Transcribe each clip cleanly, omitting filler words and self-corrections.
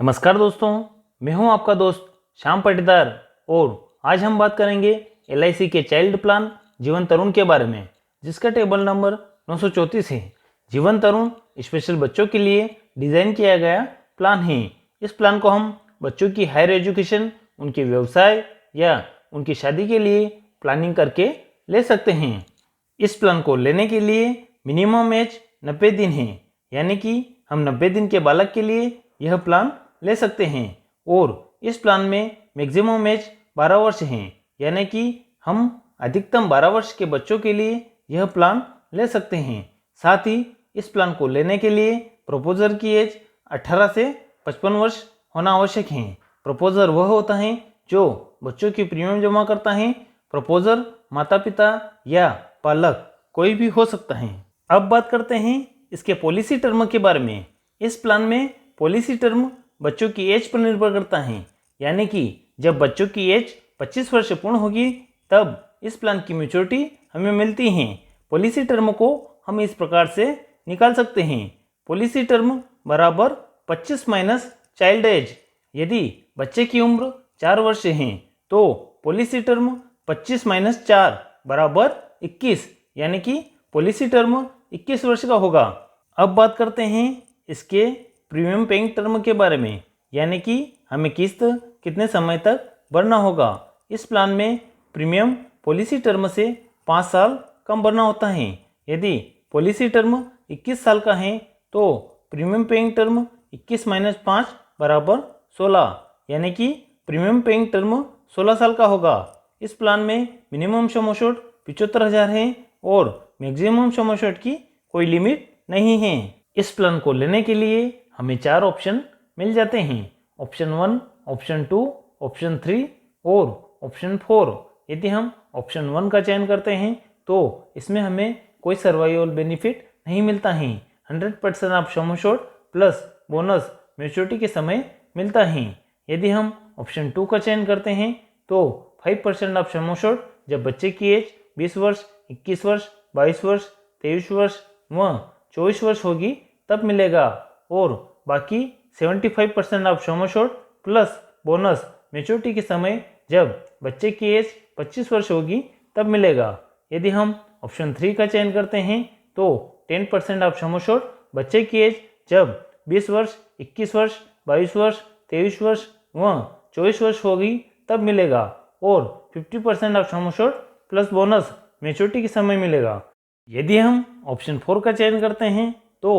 नमस्कार दोस्तों, मैं हूं आपका दोस्त श्याम पाटीदार और आज हम बात करेंगे LIC के चाइल्ड प्लान जीवन तरुण के बारे में, जिसका टेबल नंबर 934 है। जीवन तरुण स्पेशल बच्चों के लिए डिज़ाइन किया गया प्लान है। इस प्लान को हम बच्चों की हायर एजुकेशन, उनके व्यवसाय या उनकी शादी के लिए प्लानिंग करके ले सकते हैं। इस प्लान को लेने के लिए मिनिमम एज 90 दिन है, यानी कि हम 90 दिन के बालक के लिए यह प्लान ले सकते हैं। और इस प्लान में मैक्सिमम एज 12 वर्ष है, यानी कि हम अधिकतम 12 वर्ष के बच्चों के लिए यह प्लान ले सकते हैं। साथ ही इस प्लान को लेने के लिए प्रपोजर की एज 18 से 55 वर्ष होना आवश्यक है। प्रपोजर वह होता है जो बच्चों की प्रीमियम जमा करता है। प्रपोजर माता पिता या पालक कोई भी हो सकता है। अब बात करते हैं इसके पॉलिसी टर्म के बारे में। इस प्लान में पॉलिसी टर्म बच्चों की एज पर निर्भर करता है, यानी कि जब बच्चों की एज 25 वर्ष पूर्ण होगी तब इस प्लान की मैच्योरिटी हमें मिलती है। पॉलिसी टर्म को हम इस प्रकार से निकाल सकते हैं। पॉलिसी टर्म बराबर 25 माइनस चाइल्ड एज। यदि बच्चे की उम्र 4 वर्ष है तो पॉलिसी टर्म 25 माइनस 4 बराबर 21, यानी कि पॉलिसी टर्म 21 वर्ष का होगा। अब बात करते हैं इसके प्रीमियम पेइंग टर्म के बारे में, यानी कि हमें किस्त कितने समय तक भरना होगा। इस प्लान में प्रीमियम पॉलिसी टर्म से 5 साल कम भरना होता है। यदि पॉलिसी टर्म 21 साल का है तो प्रीमियम पेइंग टर्म 21 माइनस 5 बराबर 16, यानी कि प्रीमियम पेइंग टर्म 16 साल का होगा। इस प्लान में मिनिमम सम एश्योर्ड 75,000 है और मैक्सिमम सम एश्योर्ड की कोई लिमिट नहीं है। इस प्लान को लेने के लिए हमें 4 ऑप्शन मिल जाते हैं। ऑप्शन 1, ऑप्शन 2, ऑप्शन 3 और ऑप्शन 4। यदि हम ऑप्शन 1 का चयन करते हैं तो इसमें हमें कोई सर्वाइवल बेनिफिट नहीं मिलता है। 100% of sum assured plus bonus maturity के समय मिलता है। यदि हम ऑप्शन 2 का चयन करते हैं तो 5% ऑफ सम एश्योर्ड जब बच्चे की एज 20 वर्ष, 21 वर्ष, 22 वर्ष, 23 वर्ष व 24 वर्ष होगी तब मिलेगा और बाकी 75% of sum assured plus bonus maturity के समय जब बच्चे की एज 25 वर्ष होगी तब मिलेगा। यदि हम ऑप्शन 3 का चयन करते हैं तो 10% ऑफ सम एश्योर्ड बच्चे की एज जब 20 वर्ष, 21 वर्ष, 22 वर्ष, 23 वर्ष व 24 वर्ष होगी तब मिलेगा और 50% of sum assured plus bonus maturity के समय मिलेगा। यदि हम ऑप्शन 4 का चयन करते हैं तो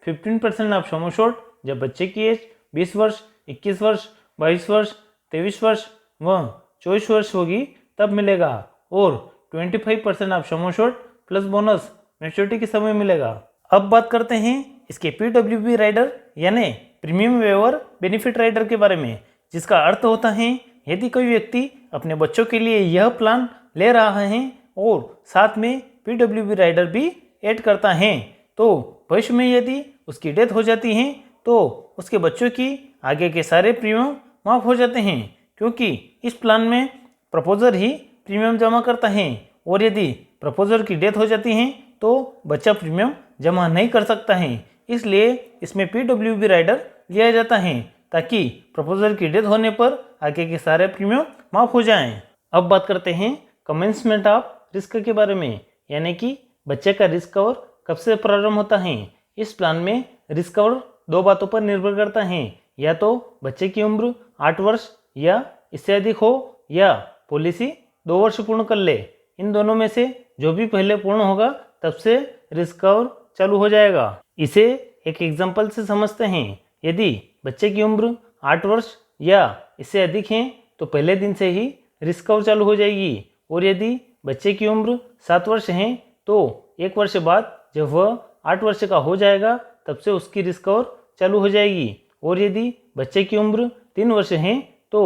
15% ऑफ सम एश्योर्ड जब बच्चे की एज 20 वर्ष, 21 वर्ष, 22 वर्ष, 23 वर्ष व 24 वर्ष होगी तब मिलेगा और 25% of sum assured plus bonus maturity के समय मिलेगा। अब बात करते हैं इसके PWB राइडर यानी प्रीमियम वेवर बेनिफिट राइडर के बारे में, जिसका अर्थ होता है यदि कोई व्यक्ति अपने बच्चों के लिए यह प्लान ले रहा है और साथ में PWB राइडर भी ऐड करता है तो भविष्य में यदि उसकी डेथ हो जाती है तो उसके बच्चों की आगे के सारे प्रीमियम माफ हो जाते हैं, क्योंकि इस प्लान में प्रपोजर ही प्रीमियम जमा करता है और यदि प्रपोजर की डेथ हो जाती है तो बच्चा प्रीमियम जमा नहीं कर सकता है। इसलिए इसमें PWB राइडर लिया जाता है ताकि प्रपोजर की डेथ होने पर आगे के सारे प्रीमियम माफ हो जाएं। अब बात करते हैं कमेंसमेंट ऑफ रिस्क के बारे में, यानी कि बच्चे का रिस्क कवर कब से प्रारंभ होता है। इस प्लान में रिस्क कवर 2 बातों पर निर्भर करता है, या तो बच्चे की उम्र 8 वर्ष या इससे अधिक हो या पॉलिसी 2 वर्ष पूर्ण कर ले। इन दोनों में से जो भी पहले पूर्ण होगा तब से रिस्क कवर चालू हो जाएगा। इसे एक एग्जाम्पल से समझते हैं। यदि बच्चे की उम्र 8 वर्ष या इससे अधिक है तो पहले दिन से ही रिस्क कवर चालू हो जाएगी और यदि बच्चे की उम्र 7 वर्ष है तो 1 वर्ष बाद जब वह 8 वर्ष का हो जाएगा तब से उसकी रिस्क कवर चालू हो जाएगी और यदि बच्चे की उम्र 3 वर्ष है तो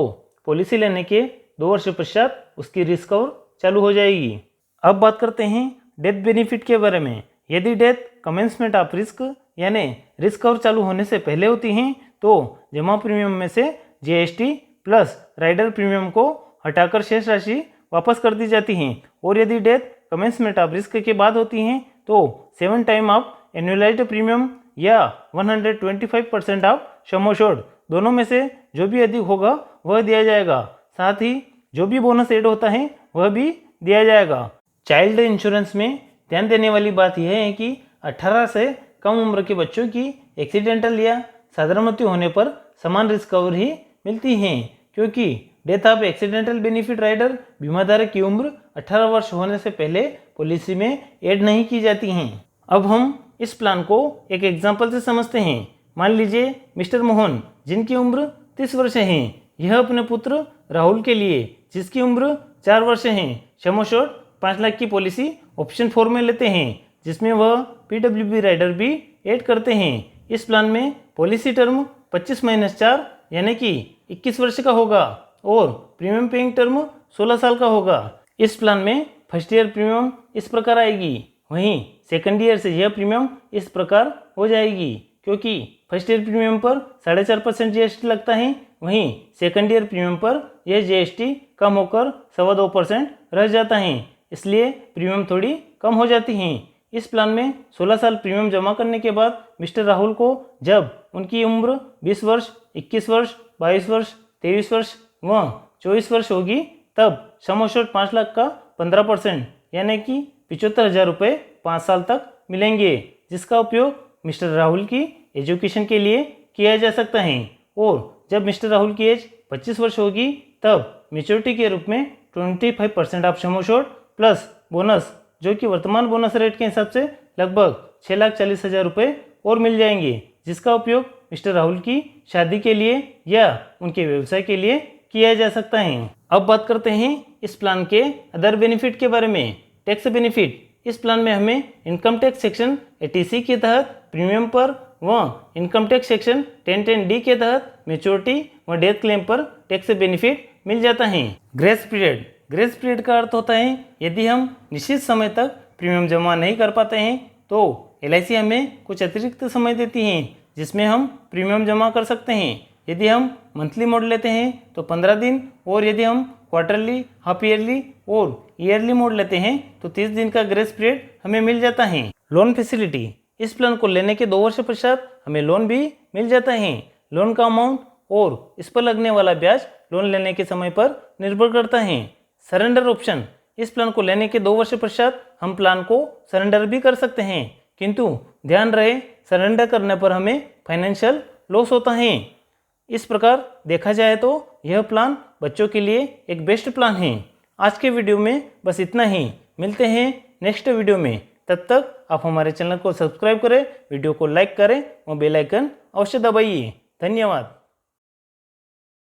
पॉलिसी लेने के 2 वर्ष पश्चात उसकी रिस्क कवर चालू हो जाएगी। अब बात करते हैं डेथ बेनिफिट के बारे में। यदि डेथ कमेंसमेंट ऑफ रिस्क यानी रिस्क कवर चालू होने से पहले होती है तो जमा प्रीमियम में से GST प्लस राइडर प्रीमियम को हटाकर शेष राशि वापस कर दी जाती है और यदि डेथ कमेंसमेंट ऑफ रिस्क के बाद होती है तो 7 टाइम ऑफ एनुअलाइज्ड प्रीमियम या 125% ऑफ सम एश्योर्ड दोनों में से जो भी अधिक होगा वह दिया जाएगा। साथ ही जो भी बोनस ऐड होता है वह भी दिया जाएगा। चाइल्ड इंश्योरेंस में ध्यान देने वाली बात यह है कि 18 से कम उम्र के बच्चों की एक्सीडेंटल या साधारण मृत्यु होने पर समान रिस्क कवर ही मिलती है, क्योंकि death of accidental benefit rider बीमाधारक की उम्र 18 वर्ष होने से पहले पॉलिसी में ऐड नहीं की जाती हैं। अब हम इस प्लान को एक एग्जाम्पल से समझते हैं। मान लीजिए मिस्टर मोहन, जिनकी उम्र 30 वर्ष है, यह अपने पुत्र राहुल के लिए, जिसकी उम्र 4 वर्ष है, समोशोट 5 लाख की पॉलिसी ऑप्शन 4 में लेते हैं, जिसमें वह PWB राइडर भी ऐड करते हैं। इस प्लान में पॉलिसी टर्म 25-4 यानी कि 21 वर्ष का होगा और प्रीमियम पेइंग टर्म 16 साल का होगा। इस प्लान में फर्स्ट ईयर प्रीमियम इस प्रकार आएगी, वहीं सेकंड ईयर से यह प्रीमियम इस प्रकार हो जाएगी, क्योंकि फर्स्ट ईयर प्रीमियम पर 4.5% GST लगता है, वहीं सेकंड ईयर प्रीमियम पर यह GST कम होकर 2.25% रह जाता है, इसलिए प्रीमियम थोड़ी कम हो जाती है। इस प्लान में 16 साल प्रीमियम जमा करने के बाद मिस्टर राहुल को जब उनकी उम्र 20 वर्ष, 21 वर्ष, 22 वर्ष, 23 वर्ष व 24 वर्ष होगी, तब सम एश्योर्ड 5 लाख का 15% यानी कि 75,000 रुपये 5 साल तक मिलेंगे, जिसका उपयोग मिस्टर राहुल की एजुकेशन के लिए किया जा सकता है। और जब मिस्टर राहुल की एज 25 वर्ष होगी, तब मेच्योरिटी के रूप में 25% of sum assured plus bonus, जो कि वर्तमान बोनस रेट के हिसाब से लगभग 6,40,000 रुपये और मिल जाएंगे, जिसका उपयोग मिस्टर राहुल की शादी के लिए या उनके व्यवसाय के लिए किया जा सकता है। अब बात करते हैं इस प्लान के अदर बेनिफिट के बारे में। टैक्स बेनिफिट, इस प्लान में हमें इनकम टैक्स सेक्शन 80C के तहत प्रीमियम पर व इनकम टैक्स सेक्शन 1010D के तहत मेच्योरिटी व डेथ क्लेम पर टैक्स बेनिफिट मिल जाता है। ग्रेस पीरियड, ग्रेस पीरियड का अर्थ होता है यदि हम निश्चित समय तक प्रीमियम जमा नहीं कर पाते हैं तो LIC हमें कुछ अतिरिक्त समय देती है जिसमें हम प्रीमियम जमा कर सकते हैं। यदि हम मंथली मोड लेते हैं तो 15 दिन, और यदि हम क्वार्टरली, हाफ ईयरली और ईयरली मोड लेते हैं तो 30 दिन का ग्रेस पीरियड हमें मिल जाता है। लोन फैसिलिटी, इस प्लान को लेने के 2 वर्ष पश्चात हमें लोन भी मिल जाता है। लोन का अमाउंट और इस पर लगने वाला ब्याज लोन लेने के समय पर निर्भर करता है। सरेंडर ऑप्शन, इस प्लान को लेने के 2 वर्ष पश्चात हम प्लान को सरेंडर भी कर सकते हैं, किंतु ध्यान रहे सरेंडर करने पर हमें फाइनेंशियल लॉस होता है। इस प्रकार देखा जाए तो यह प्लान बच्चों के लिए एक बेस्ट प्लान है। आज के वीडियो में बस इतना ही, मिलते हैं नेक्स्ट वीडियो में। तब तक आप हमारे चैनल को सब्सक्राइब करें, वीडियो को लाइक करें और बेल आइकन अवश्य दबाइए। धन्यवाद।